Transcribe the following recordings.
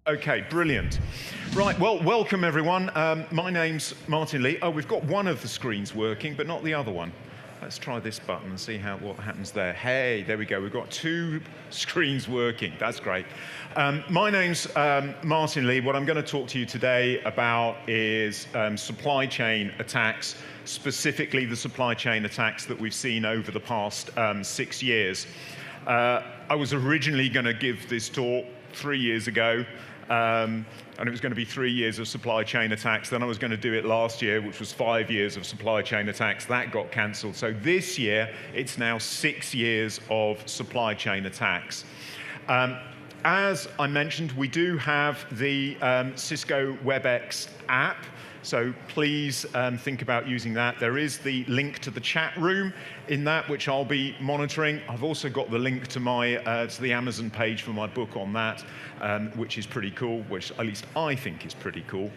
Okay, brilliant. Right, well, welcome everyone. My name's Martin Lee. Oh, we've got one of the screens working, but not the other one. Let's try this button and see what happens there. Hey, there we go. We've got two screens working. That's great. My name's Martin Lee. What I'm going to talk to you today about is supply chain attacks, specifically the supply chain attacks that we've seen over the past 6 years. I was originally going to give this talk 3 years ago, and it was going to be 3 years of supply chain attacks. Then I was going to do it last year, which was 5 years of supply chain attacks. That got cancelled. So this year, it's now 6 years of supply chain attacks. As I mentioned, we do have the Cisco WebEx app. So please think about using that. There is the link to the chat room in that, which I'll be monitoring. I've also got the link to to the Amazon page for my book on that, which is pretty cool, which at least I think is pretty cool.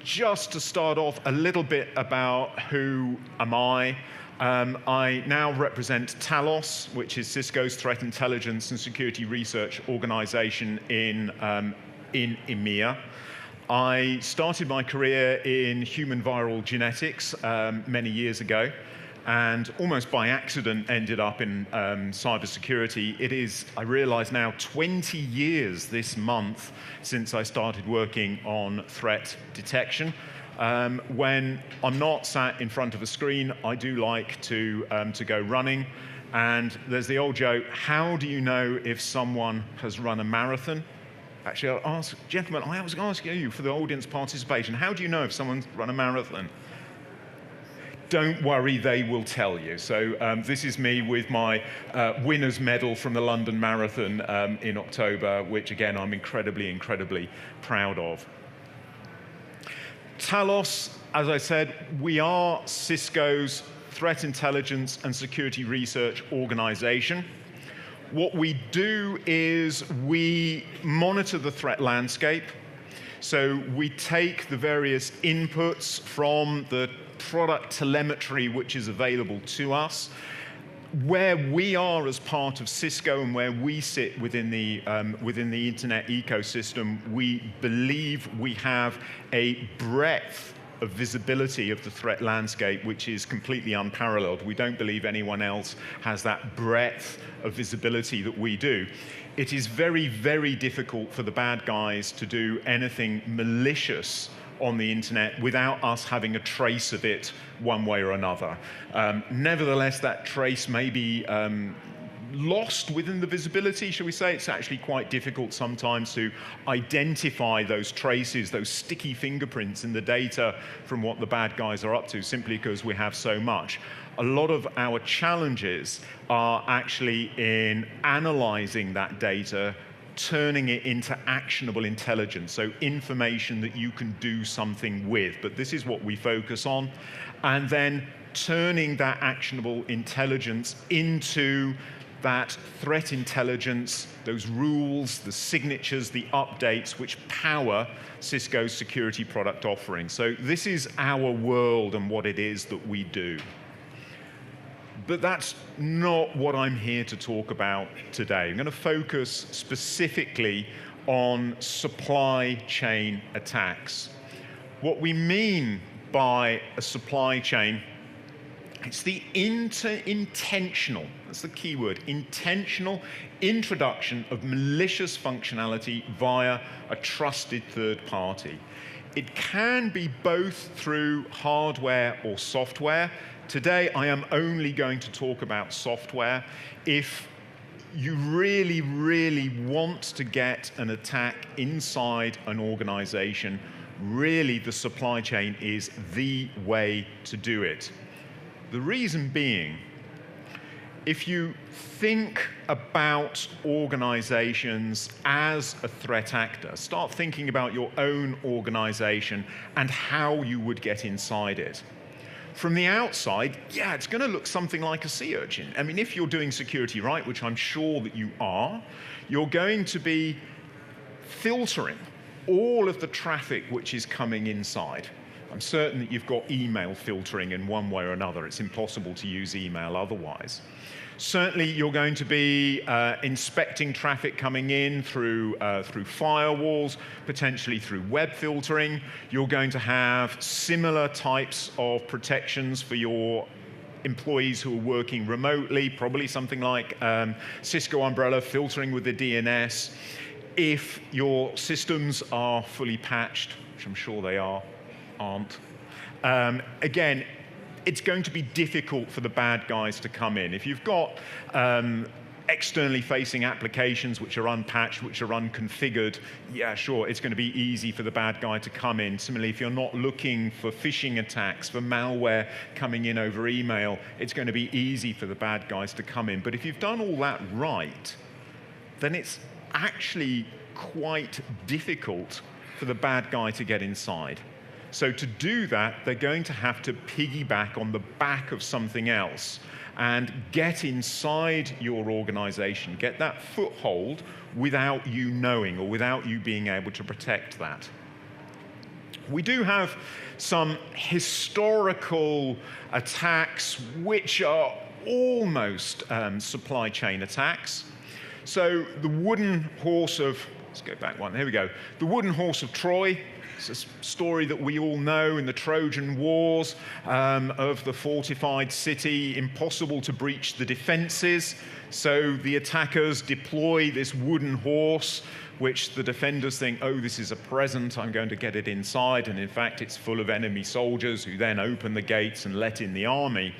Just to start off, a little bit about who am I. I now represent Talos, which is Cisco's threat intelligence and security research organization in EMEA. I started my career in human viral genetics many years ago, and almost by accident ended up in cybersecurity. It is, I realize now, 20 years this month since I started working on threat detection. When I'm not sat in front of a screen, I do like to go running. And there's the old joke, how do you know if someone has run a marathon? Actually, I'll ask, gentlemen, I was asking you for the audience participation, how do you know if someone's run a marathon? Don't worry, they will tell you. So this is me with my winner's medal from the London Marathon in October, which again, I'm incredibly proud of. Talos, as I said, we are Cisco's threat intelligence and security research organization. What we do is we monitor the threat landscape. So we take the various inputs from the product telemetry which is available to us. Where we are as part of Cisco and where we sit within the internet ecosystem, we believe we have a breadth of visibility of the threat landscape which is completely unparalleled. We don't believe anyone else has that breadth of visibility that we do. It is very difficult for the bad guys to do anything malicious on the internet without us having a trace of it one way or another. Nevertheless, that trace may be lost within the visibility, shall we say. It's actually quite difficult sometimes to identify those traces, those sticky fingerprints in the data from what the bad guys are up to, simply because we have so much. A lot of our challenges are actually in analyzing that data, turning it into actionable intelligence, so information that you can do something with. But this is what we focus on. And then turning that actionable intelligence into that threat intelligence, those rules, the signatures, the updates which power Cisco's security product offering. So this is our world and what it is that we do. But that's not what I'm here to talk about today. I'm going to focus specifically on supply chain attacks. What we mean by a supply chain, it's the intentional, that's the key word, intentional introduction of malicious functionality via a trusted third party. It can be both through hardware or software. Today, I am only going to talk about software. If you really want to get an attack inside an organization, really the supply chain is the way to do it. The reason being, if you think about organizations as a threat actor, start thinking about your own organization and how you would get inside it. From the outside, yeah, it's going to look something like a sea urchin. I mean, if you're doing security right, which I'm sure that you are, you're going to be filtering all of the traffic which is coming inside. I'm certain that you've got email filtering in one way or another. It's impossible to use email otherwise. Certainly, you're going to be inspecting traffic coming in through firewalls, potentially through web filtering. You're going to have similar types of protections for your employees who are working remotely, probably something like Cisco Umbrella filtering with the DNS. If your systems are fully patched, which I'm sure they aren't, again, it's going to be difficult for the bad guys to come in. If you've got externally facing applications which are unpatched, which are unconfigured, yeah, sure, it's going to be easy for the bad guy to come in. Similarly, if you're not looking for phishing attacks, for malware coming in over email, it's going to be easy for the bad guys to come in. But if you've done all that right, then it's actually quite difficult for the bad guy to get inside. So to do that, they're going to have to piggyback on the back of something else and get inside your organization, get that foothold without you knowing or without you being able to protect that. We do have some historical attacks which are almost supply chain attacks. So the wooden horse of, let's go back one, here we go. The wooden horse of Troy. It's a story that we all know in the Trojan Wars of the fortified city, impossible to breach the defenses. So the attackers deploy this wooden horse, which the defenders think, oh, this is a present, I'm going to get it inside. And in fact, it's full of enemy soldiers who then open the gates and let in the army.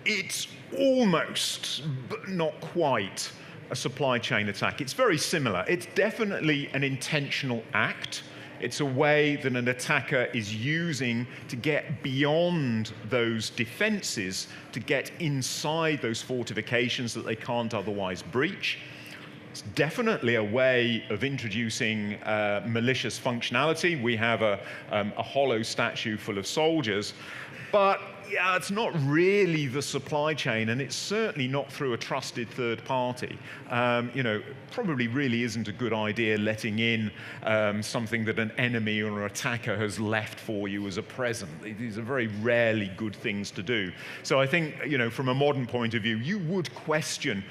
It's almost, but not quite, a supply chain attack. It's very similar. It's definitely an intentional act. It's a way that an attacker is using to get beyond those defenses, to get inside those fortifications that they can't otherwise breach. It's definitely a way of introducing malicious functionality. We have a hollow statue full of soldiers, but yeah, it's not really the supply chain, and it's certainly not through a trusted third party. Probably really isn't a good idea letting in something that an enemy or an attacker has left for you as a present. These are very rarely good things to do. So I think, from a modern point of view, you would question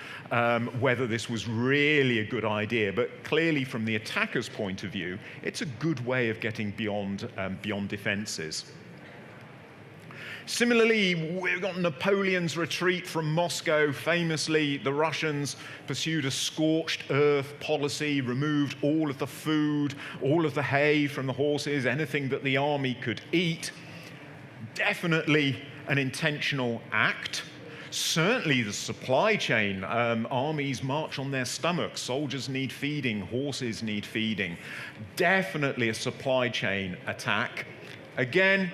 whether this was really a good idea, but clearly from the attacker's point of view, it's a good way of getting beyond defenses. Similarly, we've got Napoleon's retreat from Moscow. Famously, the Russians pursued a scorched earth policy, removed all of the food, all of the hay from the horses, anything that the army could eat. Definitely an intentional act. Certainly the supply chain. Armies march on their stomachs. Soldiers need feeding. Horses need feeding. Definitely a supply chain attack. Again,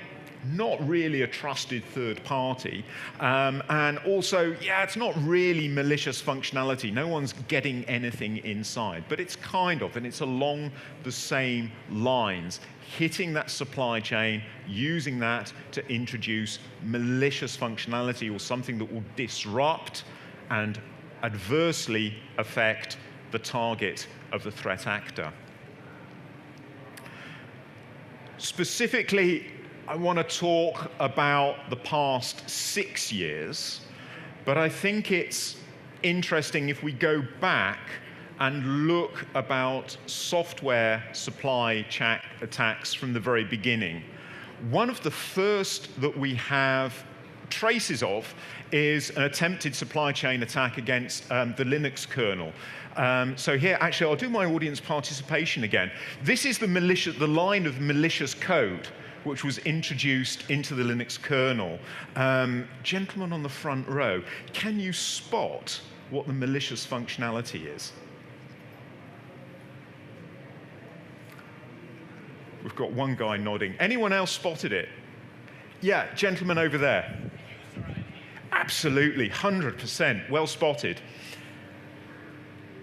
not really a trusted third party. And also, yeah, it's not really malicious functionality. No one's getting anything inside. But it's kind of, and it's along the same lines. Hitting that supply chain, using that to introduce malicious functionality or something that will disrupt and adversely affect the target of the threat actor. Specifically, I want to talk about the past 6 years, but I think it's interesting if we go back and look about software supply chain attacks from the very beginning. One of the first that we have traces of is an attempted supply chain attack against the Linux kernel. So here, actually, I'll do my audience participation again. This is the line of malicious code which was introduced into the Linux kernel. Gentleman on the front row, can you spot what the malicious functionality is? We've got one guy nodding. Anyone else spotted it? Yeah, gentleman over there. Absolutely, 100%, well spotted.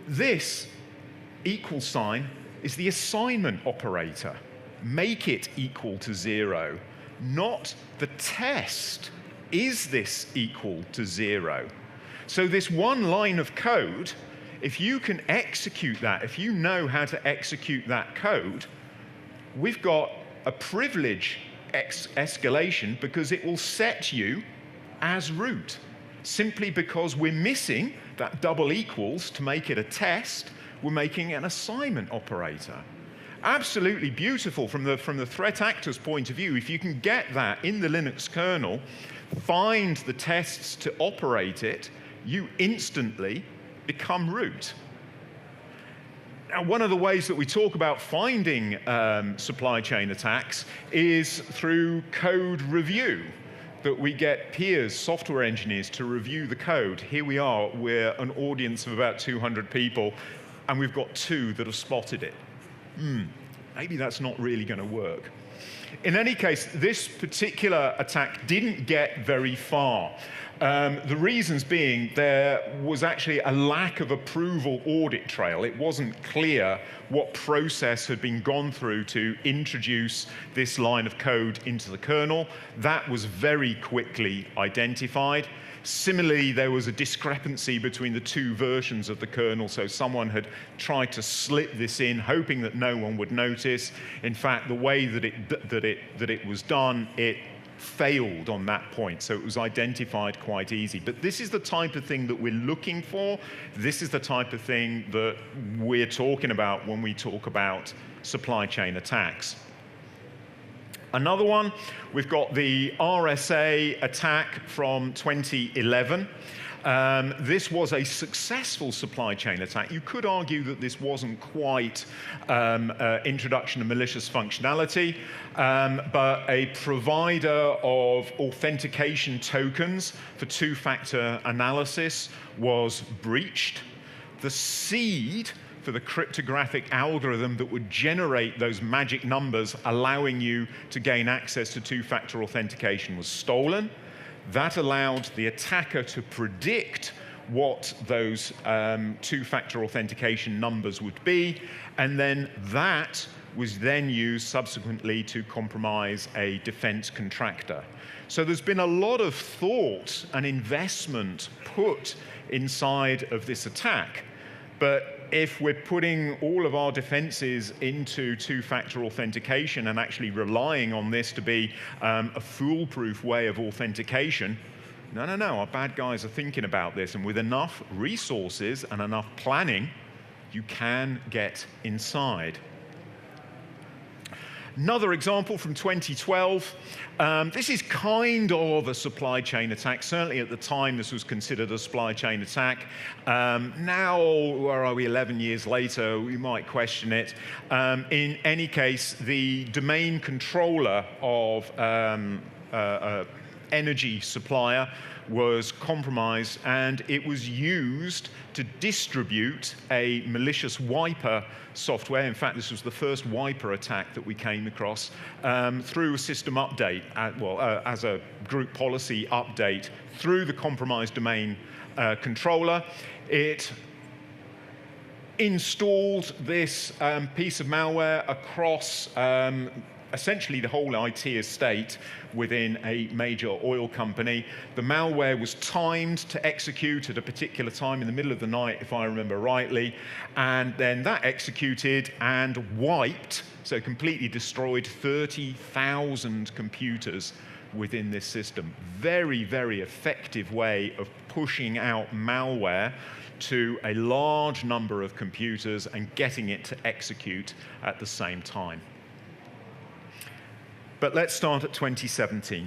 This equal sign is the assignment operator. Make it equal to 0, not the test. Is this equal to 0? So this one line of code, if you can execute that, if you know how to execute that code, we've got a privilege escalation because it will set you as root. Simply because we're missing that double equals to make it a test, we're making an assignment operator. Absolutely beautiful from the threat actor's point of view. If you can get that in the Linux kernel, find the tests to operate it, you instantly become root. Now, one of the ways that we talk about finding supply chain attacks is through code review, that we get peers, software engineers, to review the code. Here we are, we're an audience of about 200 people, and we've got 2 that have spotted it. Maybe that's not really going to work. In any case, this particular attack didn't get very far. The reasons being there was actually a lack of approval audit trail. It wasn't clear what process had been gone through to introduce this line of code into the kernel. That was very quickly identified. Similarly, there was a discrepancy between the 2 versions of the kernel, so someone had tried to slip this in, hoping that no one would notice. In fact, the way that it was done, it failed on that point, so it was identified quite easy. But this is the type of thing that we're looking for. This is the type of thing that we're talking about when we talk about supply chain attacks. Another one, we've got the RSA attack from 2011. This was a successful supply chain attack. You could argue that this wasn't quite introduction of malicious functionality, but a provider of authentication tokens for 2-factor analysis was breached. The seed for the cryptographic algorithm that would generate those magic numbers allowing you to gain access to 2-factor authentication was stolen. That allowed the attacker to predict what those 2-factor authentication numbers would be, and then that was then used subsequently to compromise a defense contractor. So there's been a lot of thought and investment put inside of this attack, but if we're putting all of our defenses into 2-factor authentication and actually relying on this to be a foolproof way of authentication, no, our bad guys are thinking about this, and with enough resources and enough planning, you can get inside. Another example from 2012. This is kind of a supply chain attack. Certainly at the time, this was considered a supply chain attack. Now, where are we, 11 years later, we might question it. In any case, the domain controller of energy supplier was compromised, and it was used to distribute a malicious wiper software. In fact, this was the first wiper attack that we came across through a system update, as a group policy update through the compromised domain controller. It installed this piece of malware across essentially the whole IT estate within a major oil company. The malware was timed to execute at a particular time in the middle of the night, if I remember rightly, and then that executed and wiped, so completely destroyed 30,000 computers within this system. Very, very effective way of pushing out malware to a large number of computers and getting it to execute at the same time. But let's start at 2017.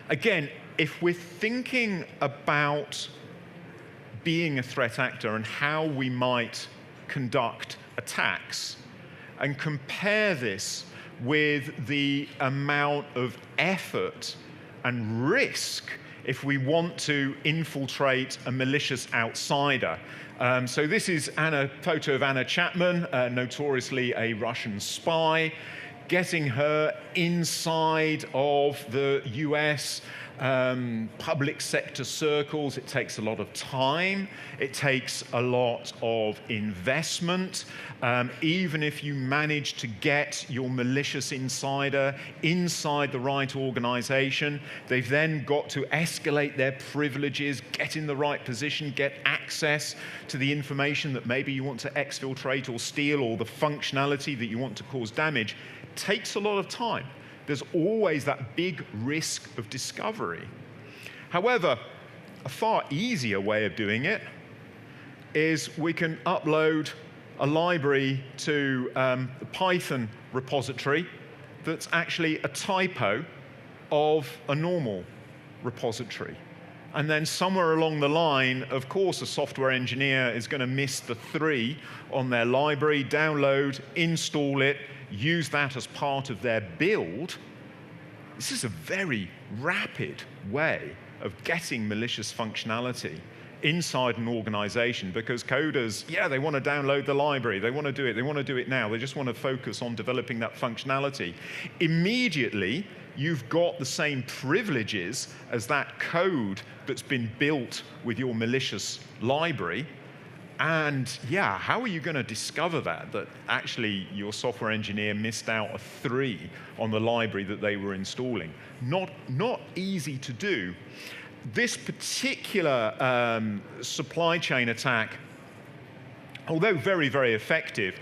Again, if we're thinking about being a threat actor and how we might conduct attacks, and compare this with the amount of effort and risk if we want to infiltrate a malicious outsider. So this is a photo of Anna Chapman, notoriously a Russian spy. Getting her inside of the US public sector circles, it takes a lot of time, it takes a lot of investment. Even if you manage to get your malicious insider inside the right organization, they've then got to escalate their privileges, get in the right position, get access to the information that maybe you want to exfiltrate or steal, or the functionality that you want to cause damage. Takes a lot of time. there's always that big risk of discovery. However, a far easier way of doing it is we can upload a library to the Python repository that's actually a typo of a normal repository. And then somewhere along the line, of course, a software engineer is going to miss the 3 on their library, download, install it, use that as part of their build. This is a very rapid way of getting malicious functionality inside an organization, because coders, yeah, they want to download the library, they want to do it now, they just want to focus on developing that functionality. Immediately, you've got the same privileges as that code that's been built with your malicious library. And yeah, how are you going to discover that actually your software engineer missed out a 3 on the library that they were installing? Not easy to do. This particular supply chain attack, although very, very effective,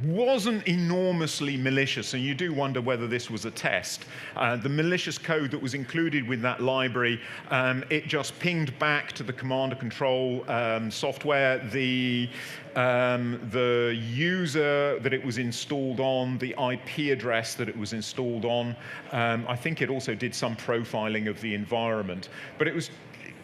wasn't enormously malicious, and you do wonder whether this was a test. The malicious code that was included with that library, it just pinged back to the command and control software, the user that it was installed on, the IP address that it was installed on. I think it also did some profiling of the environment, but it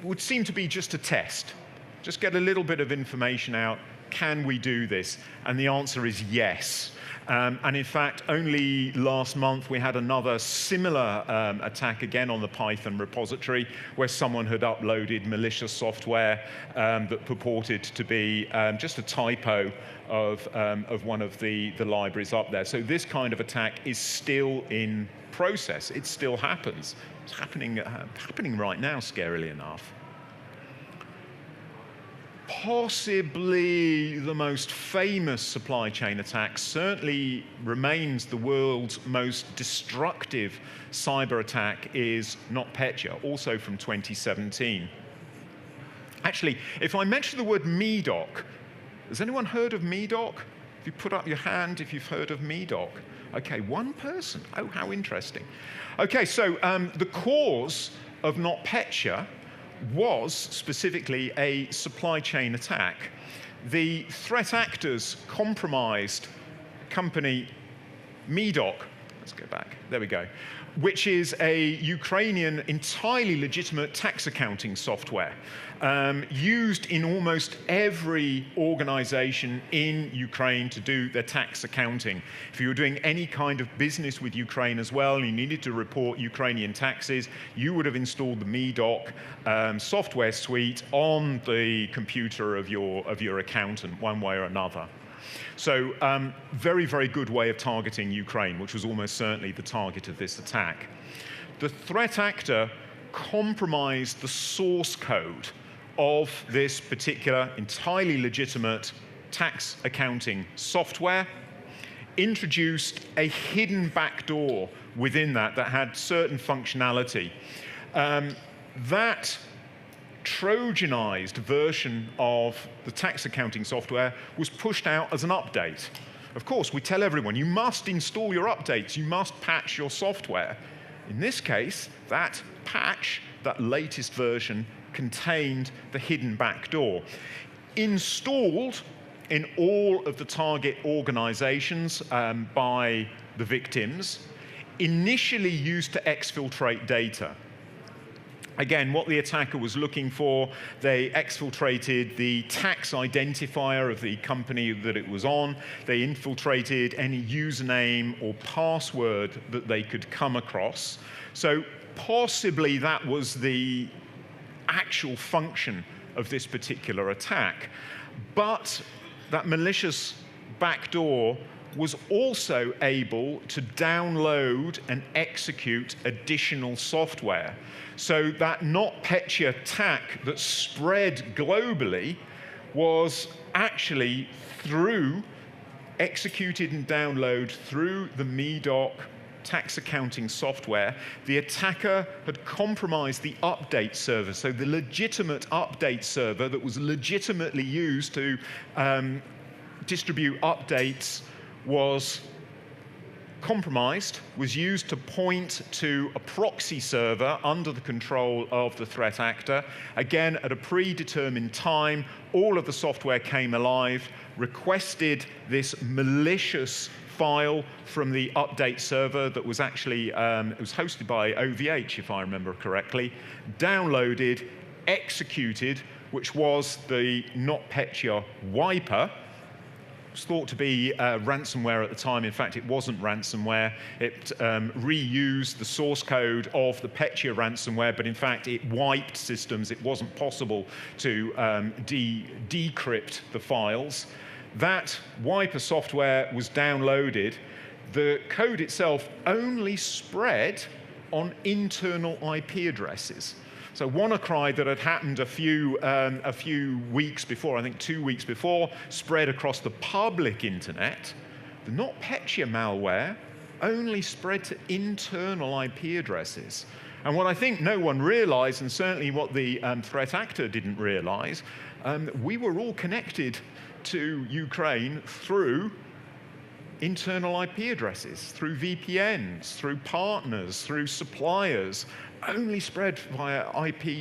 would seem to be just a test. Just get a little bit of information out. Can we do this? And the answer is yes. And in fact, only last month we had another similar attack again on the Python repository, where someone had uploaded malicious software that purported to be just a typo of one of the libraries up there. So this kind of attack is still in process. It still happens. It's happening right now, scarily enough. Possibly the most famous supply chain attack certainly remains the world's most destructive cyber attack is NotPetya, also from 2017. Actually, if I mention the word MEDOC, has anyone heard of MEDOC? If you put up your hand if you've heard of MEDOC. Okay, one person. Oh, how interesting. Okay, so the cause of NotPetya was specifically a supply chain attack. The threat actors compromised company MEDOC, let's go back, there we go, which is a Ukrainian entirely legitimate tax accounting software used in almost every organization in Ukraine to do their tax accounting. If you were doing any kind of business with Ukraine as well, and you needed to report Ukrainian taxes, you would have installed the MEDOC software suite on the computer of your accountant, one way or another. So very, very good way of targeting Ukraine, which was almost certainly the target of this attack. The threat actor compromised the source code of this particular entirely legitimate tax accounting software, introduced a hidden backdoor within that had certain functionality. That Trojanized version of the tax accounting software was pushed out as an update. Of course, we tell everyone, you must install your updates, you must patch your software. In this case, that patch, that latest version, contained the hidden backdoor. Installed in all of the target organizations by the victims, initially used to exfiltrate data. Again, what the attacker was looking for, they exfiltrated the tax identifier of the company that it was on. They infiltrated any username or password that they could come across. So possibly that was the actual function of this particular attack. But that malicious backdoor was also able to download and execute additional software. So that NotPetya attack that spread globally was actually executed and downloaded through the MEDOC tax accounting software. The attacker had compromised the update server, so the legitimate update server that was legitimately used to distribute updates was compromised was used to point to a proxy server under the control of the threat actor. Again, at a predetermined time, all of the software came alive, requested this malicious file from the update server that was actually, it was hosted by OVH, if I remember correctly, downloaded, executed, which was the NotPetya wiper. It was thought to be ransomware at the time. In fact, it wasn't ransomware. It reused the source code of the Petya ransomware, but in fact, it wiped systems. It wasn't possible to decrypt the files. That wiper software was downloaded. The code itself only spread on internal IP addresses. So WannaCry that had happened a few weeks before, I think 2 weeks before, spread across the public internet. The NotPetya malware only spread to internal IP addresses. And what I think no one realized, and certainly what the threat actor didn't realize, we were all connected to Ukraine through internal IP addresses, through VPNs, through partners, through suppliers, only spread via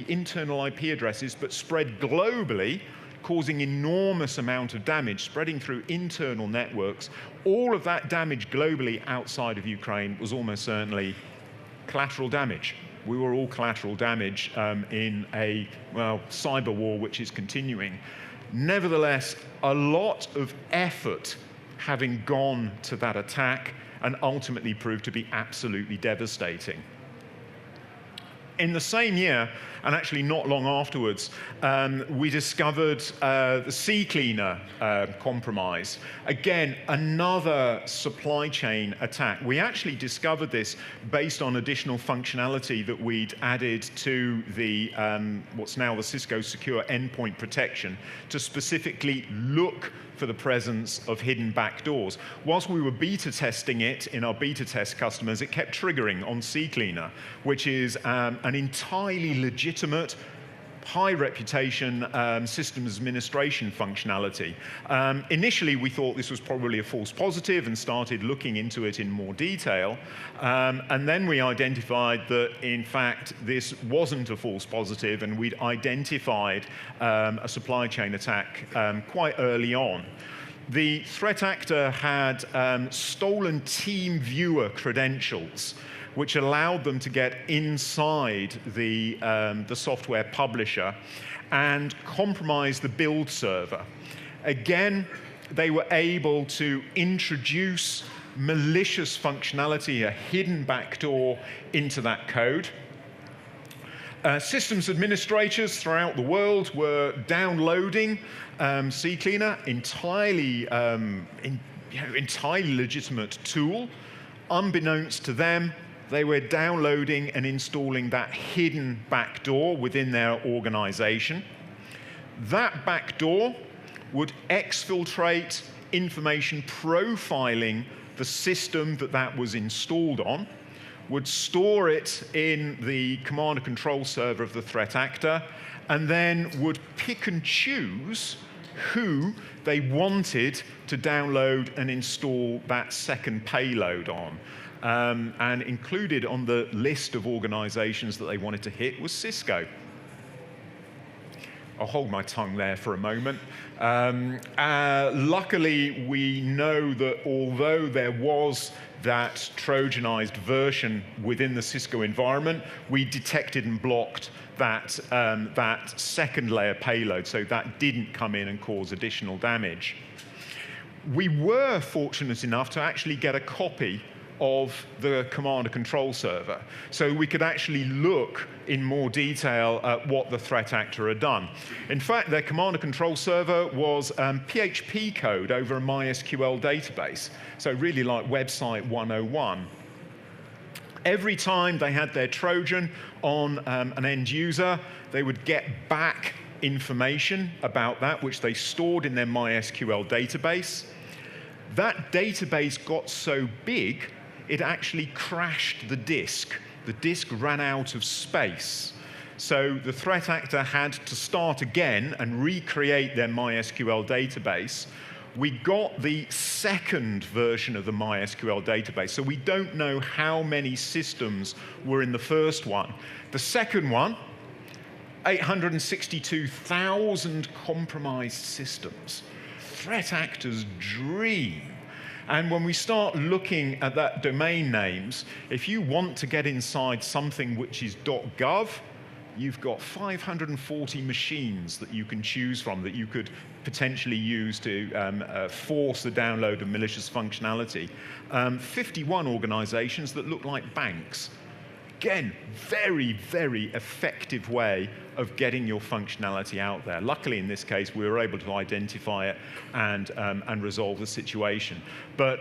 internal IP addresses, but spread globally, causing enormous amount of damage, spreading through internal networks. All of that damage globally outside of Ukraine was almost certainly collateral damage. We were all collateral damage in a, well, cyber war which is continuing. Nevertheless, a lot of effort having gone to that attack and ultimately proved to be absolutely devastating. In the same year, and actually not long afterwards, we discovered the CCleaner compromise. Again, another supply chain attack. We actually discovered this based on additional functionality that we'd added to the what's now the Cisco Secure Endpoint Protection to specifically look for the presence of hidden backdoors. Whilst we were beta testing it in our beta test customers, it kept triggering on CCleaner, which is an entirely legitimate, high reputation systems administration functionality. Initially, we thought this was probably a false positive and started looking into it in more detail. And then we identified that, in fact, this wasn't a false positive, and we'd identified a supply chain attack quite early on. The threat actor had stolen TeamViewer credentials, which allowed them to get inside the software publisher and compromise the build server. Again, they were able to introduce malicious functionality, a hidden backdoor into that code. Systems administrators throughout the world were downloading CCleaner, entirely legitimate tool. Unbeknownst to them, they were downloading and installing that hidden backdoor within their organization. That backdoor would exfiltrate information profiling the system that was installed on, would store it in the command and control server of the threat actor, and then would pick and choose who they wanted to download and install that second payload on. And included on the list of organizations that they wanted to hit was Cisco. I'll hold my tongue there for a moment. Luckily, we know that although there was that Trojanized version within the Cisco environment, we detected and blocked that, that second layer payload, so that didn't come in and cause additional damage. We were fortunate enough to actually get a copy of the command and control server, so we could actually look in more detail at what the threat actor had done. In fact, their command and control server was PHP code over a MySQL database, so really like Website 101. Every time they had their Trojan on an end user, they would get back information about that, which they stored in their MySQL database. That database got so big, it actually crashed the disk. The disk ran out of space. So the threat actor had to start again and recreate their MySQL database, we got the second version of the MySQL database, so we don't know how many systems were in the first one. The second one, 862,000 compromised systems. Threat actors' dream. And when we start looking at that domain names, if you want to get inside something which is .gov, you've got 540 machines that you can choose from that you could potentially use to force the download of malicious functionality. 51 organizations that look like banks. Again, very, very effective way of getting your functionality out there. Luckily, in this case, we were able to identify it and resolve the situation. But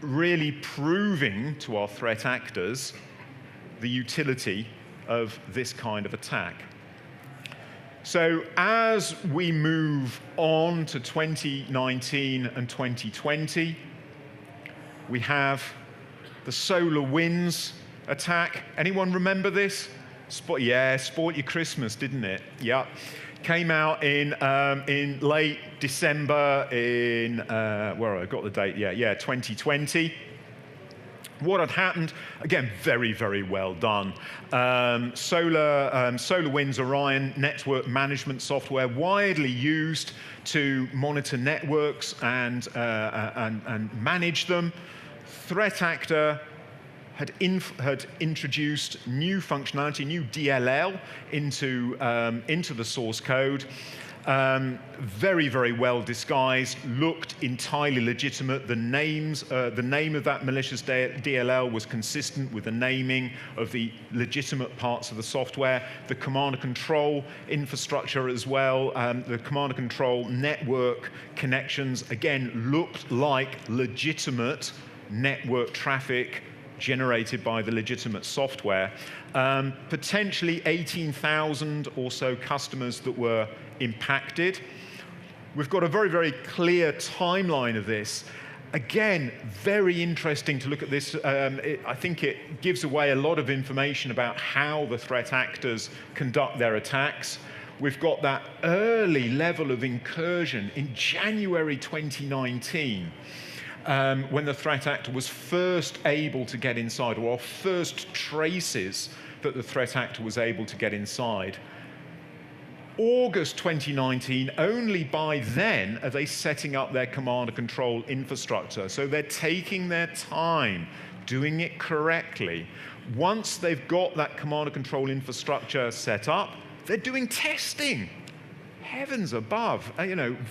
really proving to our threat actors the utility of this kind of attack. So as we move on to 2019 and 2020, we have the SolarWinds attack. Anyone remember this? Spoiled your Christmas, didn't it? Yeah. Came out in late December in, where I got the date, yeah, 2020. What had happened? Again, very, very well done. SolarWinds Orion network management software, widely used to monitor networks and manage them. Threat actor had introduced new functionality, new DLL into the source code. Very, very well disguised, looked entirely legitimate. The name of that malicious DLL was consistent with the naming of the legitimate parts of the software. The command and control infrastructure as well, the command and control network connections, again, looked like legitimate network traffic generated by the legitimate software. Potentially 18,000 or so customers that were impacted. We've got a very, very clear timeline of this. Again, very interesting to look at this. I think it gives away a lot of information about how the threat actors conduct their attacks. We've got that early level of incursion in January 2019. When the threat actor was first able to get inside, or first traces that the threat actor was able to get inside. August 2019, only by then are they setting up their command and control infrastructure. So they're taking their time, doing it correctly. Once they've got that command and control infrastructure set up, they're doing testing. Heavens above,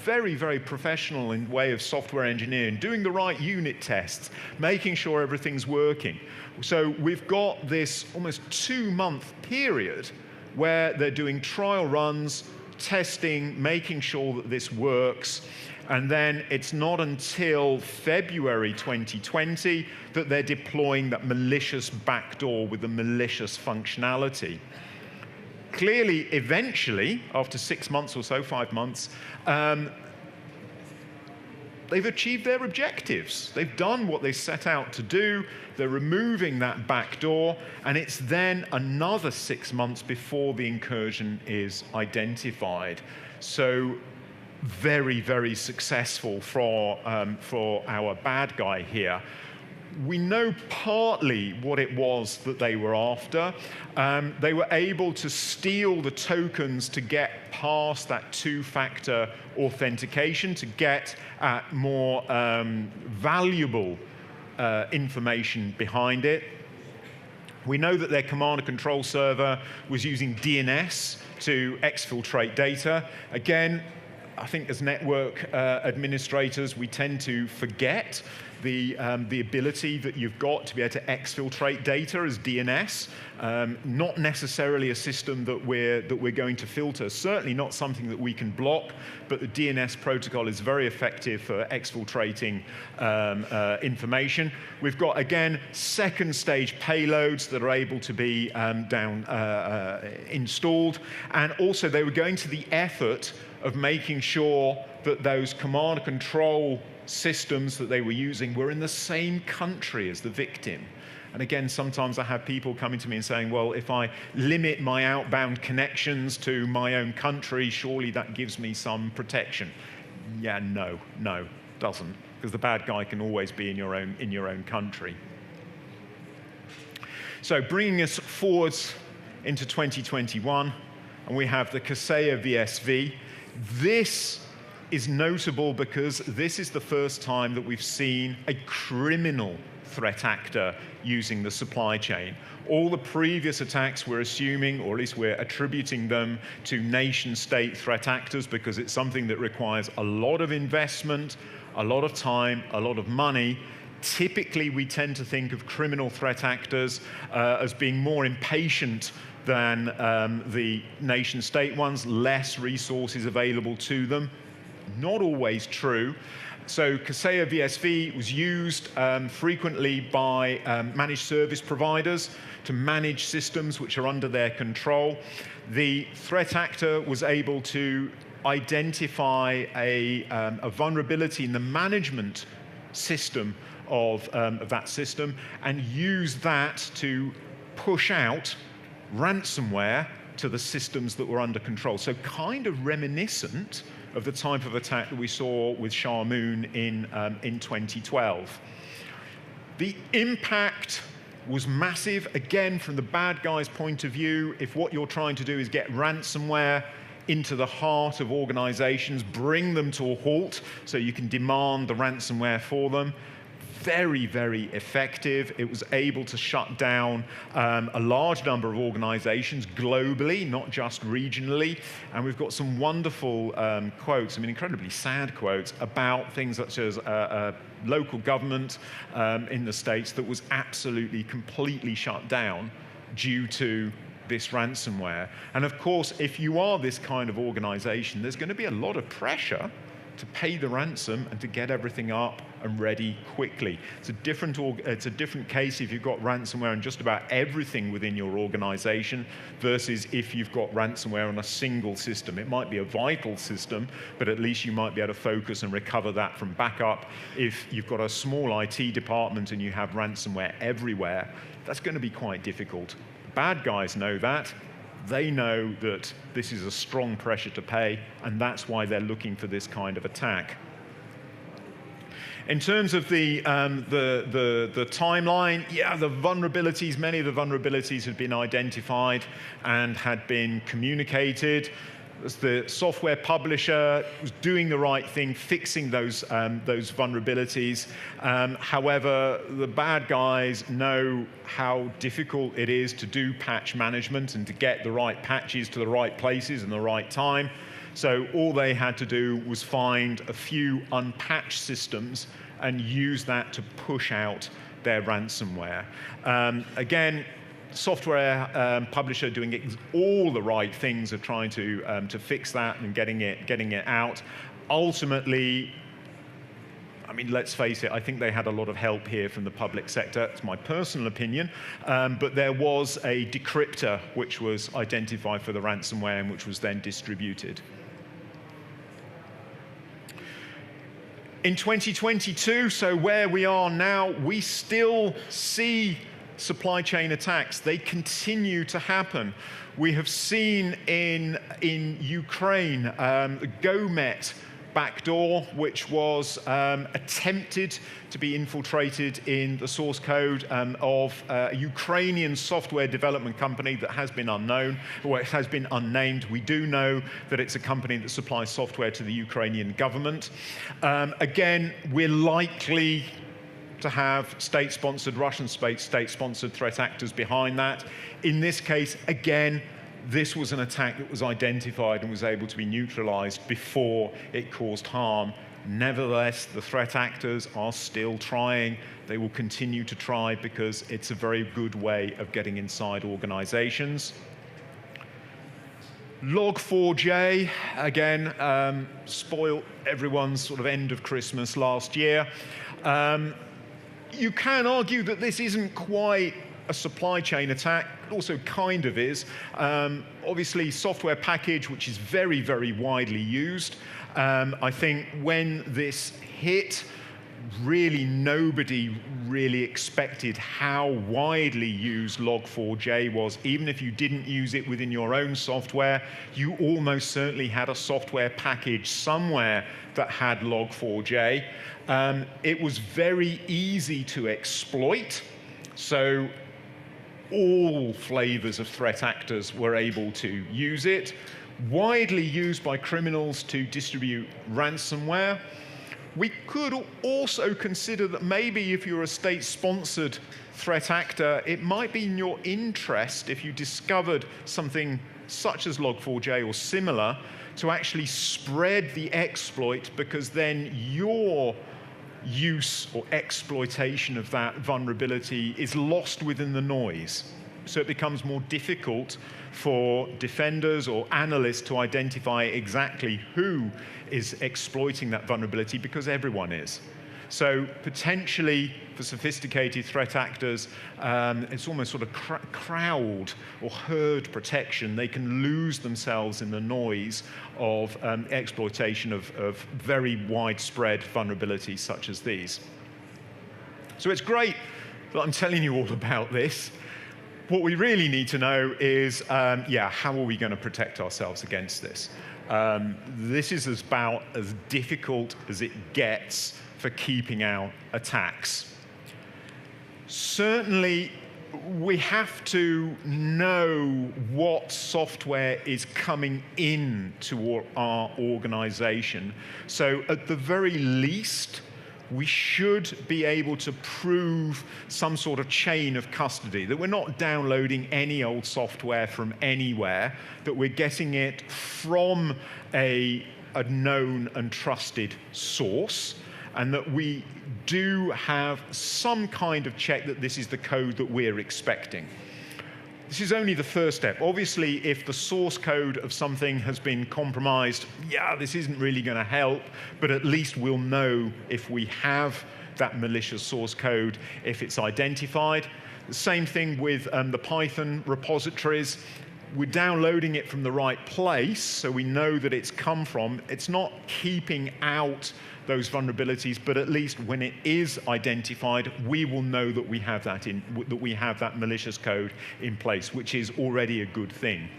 very, very professional in way of software engineering, doing the right unit tests, making sure everything's working. So we've got this almost 2-month period where they're doing trial runs, testing, making sure that this works, and then it's not until February 2020 that they're deploying that malicious backdoor with the malicious functionality. Clearly, eventually, after 6 months or so, 5 months, they've achieved their objectives. They've done what they set out to do. They're removing that backdoor, and it's then another 6 months before the incursion is identified. So very, very successful for our bad guy here. We know partly what it was that they were after. They were able to steal the tokens to get past that 2-factor authentication, to get at more valuable information behind it. We know that their command and control server was using DNS to exfiltrate data. Again, I think as network administrators, we tend to forget the ability that you've got to be able to exfiltrate data as DNS. Not necessarily a system that we're going to filter. Certainly not something that we can block, but the DNS protocol is very effective for exfiltrating information. We've got, again, second stage payloads that are able to be installed. And also they were going to the effort of making sure that those command and control systems that they were using were in the same country as the victim. And again, sometimes I have people coming to me and saying, well, if I limit my outbound connections to my own country, surely that gives me some protection. Yeah, no. Doesn't, because the bad guy can always be in your own country. So bringing us forwards into 2021, and we have the Kaseya VSV. This is notable because this is the first time that we've seen a criminal threat actor using the supply chain. All the previous attacks we're assuming, or at least we're attributing them to nation-state threat actors because it's something that requires a lot of investment, a lot of time, a lot of money. Typically, we tend to think of criminal threat actors as being more impatient than the nation-state ones, less resources available to them. Not always true. So Kaseya VSV was used frequently by managed service providers to manage systems which are under their control. The threat actor was able to identify a vulnerability in the management system of that system and use that to push out ransomware to the systems that were under control. So kind of reminiscent of the type of attack that we saw with Shamoon in 2012. The impact was massive. Again, from the bad guy's point of view, if what you're trying to do is get ransomware into the heart of organizations, bring them to a halt so you can demand the ransomware for them, very, very effective. It was able to shut down a large number of organizations globally, not just regionally. And we've got some wonderful quotes, I mean, incredibly sad quotes, about things such as local government in the States that was absolutely, completely shut down due to this ransomware. And of course, if you are this kind of organization, there's going to be a lot of pressure to pay the ransom and to get everything up and ready quickly. It's a different case if you've got ransomware on just about everything within your organization versus if you've got ransomware on a single system. It might be a vital system, but at least you might be able to focus and recover that from backup. If you've got a small IT department and you have ransomware everywhere, that's going to be quite difficult. Bad guys know that. They know that this is a strong pressure to pay, and that's why they're looking for this kind of attack. In terms of the timeline, yeah, the vulnerabilities, many of the vulnerabilities had been identified and had been communicated. The software publisher was doing the right thing, fixing those vulnerabilities. However, the bad guys know how difficult it is to do patch management and to get the right patches to the right places in the right time. So all they had to do was find a few unpatched systems and use that to push out their ransomware. Again, software publisher doing all the right things of trying to fix that and getting it out. Ultimately, I mean, let's face it, I think they had a lot of help here from the public sector. It's my personal opinion. But there was a decryptor which was identified for the ransomware and which was then distributed. In 2022, so where we are now, we still see supply chain attacks. They continue to happen. We have seen in Ukraine the GoMet backdoor, which was attempted to be infiltrated in the source code of a Ukrainian software development company that has been unknown, or it has been unnamed. We do know that it's a company that supplies software to the Ukrainian government. Again, we're likely to have state-sponsored, Russian state-sponsored threat actors behind that. In this case, again, this was an attack that was identified and was able to be neutralized before it caused harm. Nevertheless, the threat actors are still trying. They will continue to try because it's a very good way of getting inside organizations. Log4j, again, spoiled everyone's sort of end of Christmas last year. You can argue that this isn't quite a supply chain attack. It also kind of is. Obviously, software package, which is very, very widely used. I think when this hit, really nobody really expected how widely used Log4j was. Even if you didn't use it within your own software, you almost certainly had a software package somewhere that had Log4j. It was very easy to exploit, so all flavors of threat actors were able to use it. Widely used by criminals to distribute ransomware. We could also consider that maybe if you're a state-sponsored threat actor, it might be in your interest, if you discovered something such as Log4j or similar, to actually spread the exploit, because then your use or exploitation of that vulnerability is lost within the noise. So it becomes more difficult for defenders or analysts to identify exactly who is exploiting that vulnerability, because everyone is. So potentially for sophisticated threat actors, it's almost sort of crowd or herd protection. They can lose themselves in the noise of exploitation of very widespread vulnerabilities such as these. So it's great that I'm telling you all about this. What we really need to know is, how are we going to protect ourselves against this? This is about as difficult as it gets for keeping out attacks. Certainly, we have to know what software is coming into our organization. So at the very least, we should be able to prove some sort of chain of custody, that we're not downloading any old software from anywhere, that we're getting it from a known and trusted source, and that we do have some kind of check that this is the code that we're expecting. This is only the first step. Obviously, if the source code of something has been compromised, this isn't really going to help, but at least we'll know if we have that malicious source code, if it's identified. The same thing with the Python repositories. We're downloading it from the right place, so we know that it's come from. It's not keeping out those vulnerabilities, but at least when it is identified, we will know that we have that malicious code in place, which is already a good thing.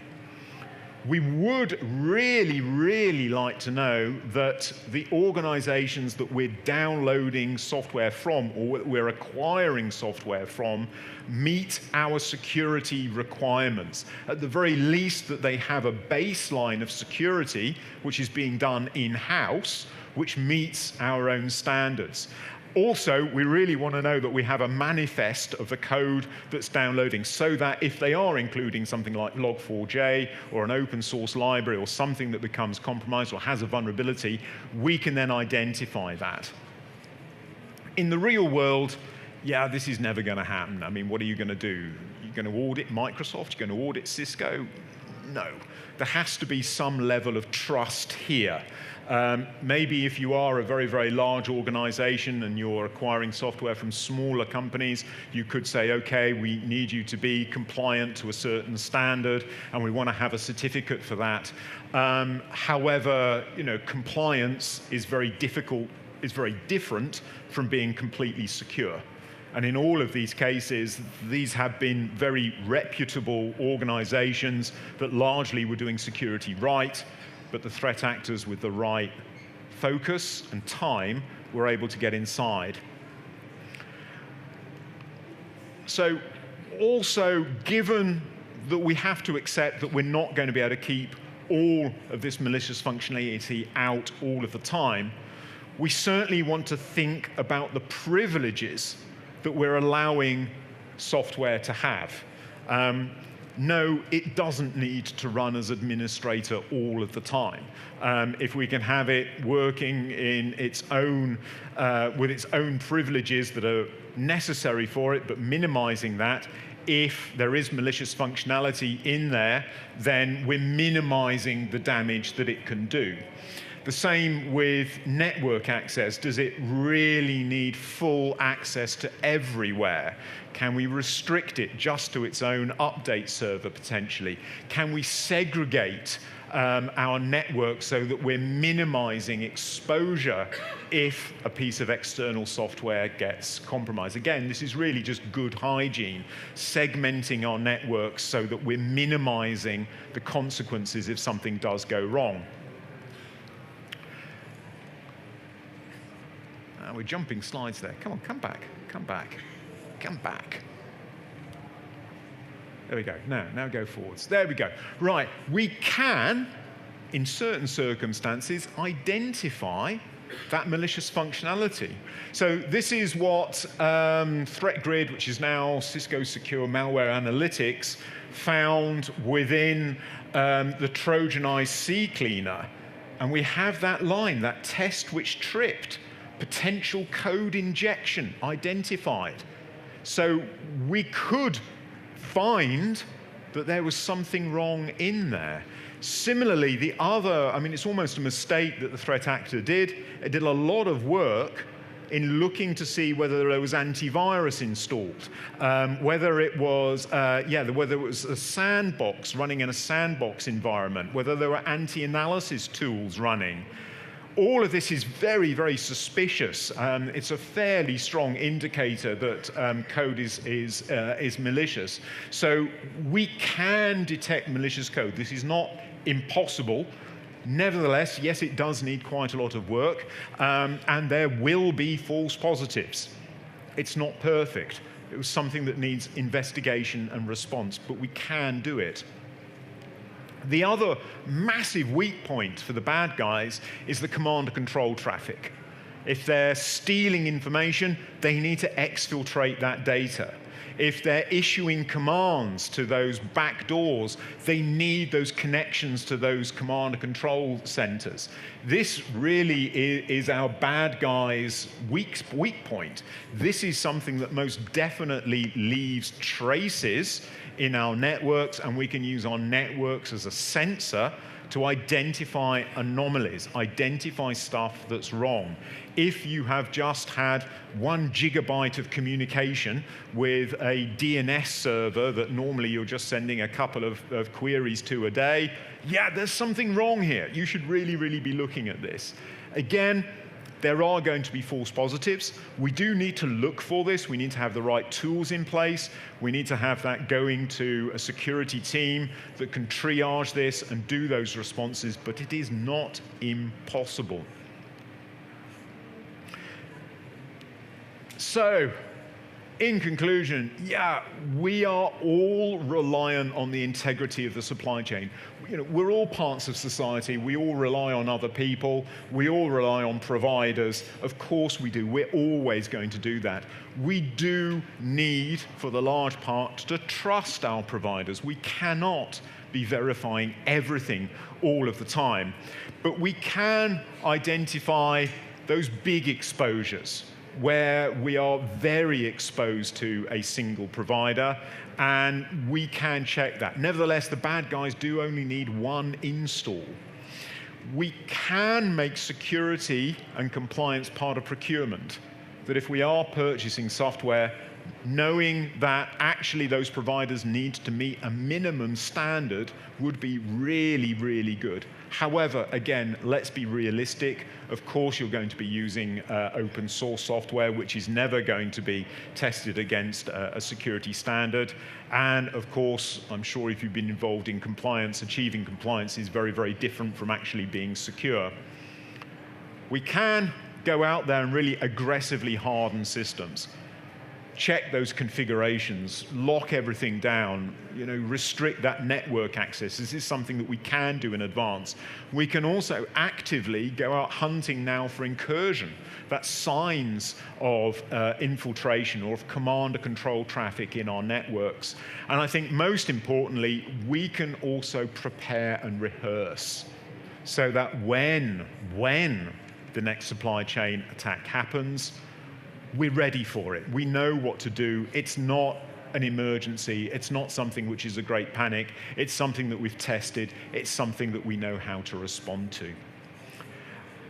We would really, really like to know that the organizations that we're downloading software from or we're acquiring software from meet our security requirements. At the very least, that they have a baseline of security, which is being done in-house, which meets our own standards. Also, we really want to know that we have a manifest of the code that's downloading, so that if they are including something like Log4j or an open source library or something that becomes compromised or has a vulnerability, we can then identify that. In the real world, this is never going to happen. I mean, what are you going to do? You're going to audit Microsoft? You're going to audit Cisco? No. There has to be some level of trust here. Maybe if you are a very, very large organization and you're acquiring software from smaller companies, you could say, okay, we need you to be compliant to a certain standard, and we want to have a certificate for that. However, compliance is very difficult, is very different from being completely secure. And in all of these cases, these have been very reputable organizations that largely were doing security right, but the threat actors with the right focus and time were able to get inside. So also, given that we have to accept that we're not going to be able to keep all of this malicious functionality out all of the time, we certainly want to think about the privileges that we're allowing software to have. No, it doesn't need to run as administrator all of the time. If we can have it working in its own, with its own privileges that are necessary for it, but minimizing that, if there is malicious functionality in there, then we're minimizing the damage that it can do. The same with network access. Does it really need full access to everywhere? Can we restrict it just to its own update server, potentially? Can we segregate our network so that we're minimizing exposure if a piece of external software gets compromised. Again, this is really just good hygiene, segmenting our networks so that we're minimizing the consequences if something does go wrong. We're jumping slides there. Come on, come back, come back, come back. There we go. Now go forwards. There we go. Right, we can, in certain circumstances, identify that malicious functionality. So this is what Threat Grid, which is now Cisco Secure Malware Analytics, found within the Trojanized CCleaner. And we have that line, that test which tripped, potential code injection identified. So we could find that there was something wrong in there. Similarly, the other, I mean, it's almost a mistake that the threat actor did. It did a lot of work in looking to see whether there was antivirus installed, whether it was, whether it was a sandbox running in a sandbox environment, whether there were anti-analysis tools running. All of this is very, very suspicious. It's a fairly strong indicator that code is malicious. So we can detect malicious code. This is not impossible. Nevertheless, yes, it does need quite a lot of work, and there will be false positives. It's not perfect. It was something that needs investigation and response, but we can do it. The other massive weak point for the bad guys is the command and control traffic. If they're stealing information, they need to exfiltrate that data. If they're issuing commands to those back doors, they need those connections to those command and control centers. This really is our bad guys' weak point. This is something that most definitely leaves traces in our networks, and we can use our networks as a sensor to identify anomalies, identify stuff that's wrong. If you have just had 1 gigabyte of communication with a DNS server that normally you're just sending a couple of queries to a day, yeah, there's something wrong here. You should really, really be looking at this. Again, there are going to be false positives. We do need to look for this. We need to have the right tools in place. We need to have that going to a security team that can triage this and do those responses, but it is not impossible. So, in conclusion, yeah, we are all reliant on the integrity of the supply chain. You know, we're all parts of society. We all rely on other people. We all rely on providers. Of course we do. We're always going to do that. We do need, for the large part, to trust our providers. We cannot be verifying everything all of the time. But we can identify those big exposures where we are very exposed to a single provider, and we can check that. Nevertheless, the bad guys do only need 1 install. We can make security and compliance part of procurement, that if we are purchasing software, knowing that actually those providers need to meet a minimum standard would be really, really good. However, again, let's be realistic. Of course, you're going to be using open source software, which is never going to be tested against a security standard. And of course, I'm sure if you've been involved in compliance, achieving compliance is very, very different from actually being secure. We can go out there and really aggressively harden systems. Check those configurations, lock everything down, restrict that network access. This is something that we can do in advance. We can also actively go out hunting now for incursion. That's signs of infiltration or of command and control traffic in our networks. And I think most importantly, we can also prepare and rehearse so that when the next supply chain attack happens, we're ready for it. We know what to do. It's not an emergency. It's not something which is a great panic. It's something that we've tested. It's something that we know how to respond to.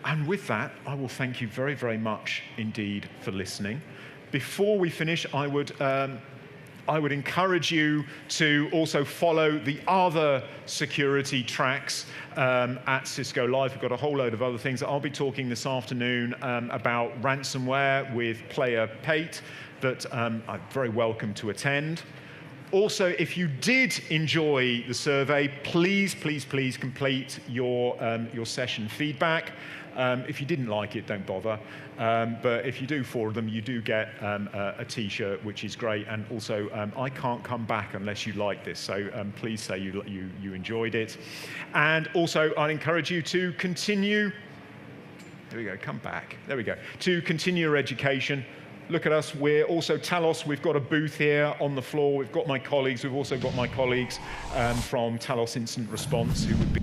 And with that, I will thank you very, very much indeed for listening. Before we finish, I would I would encourage you to also follow the other security tracks at Cisco Live. We've got a whole load of other things. I'll be talking this afternoon about ransomware with player Pate that I'm very welcome to attend. Also, if you did enjoy the survey, please, please, please complete your session feedback. If you didn't like it, don't bother. But if you do 4 of them, you do get a T-shirt, which is great. And also, I can't come back unless you like this. So please say you enjoyed it. And also, I'd encourage you to continue. There we go. Come back. There we go. To continue your education. Look at us. We're also Talos. We've got a booth here on the floor. We've got my colleagues. We've also got my colleagues from Talos Incident Response who would be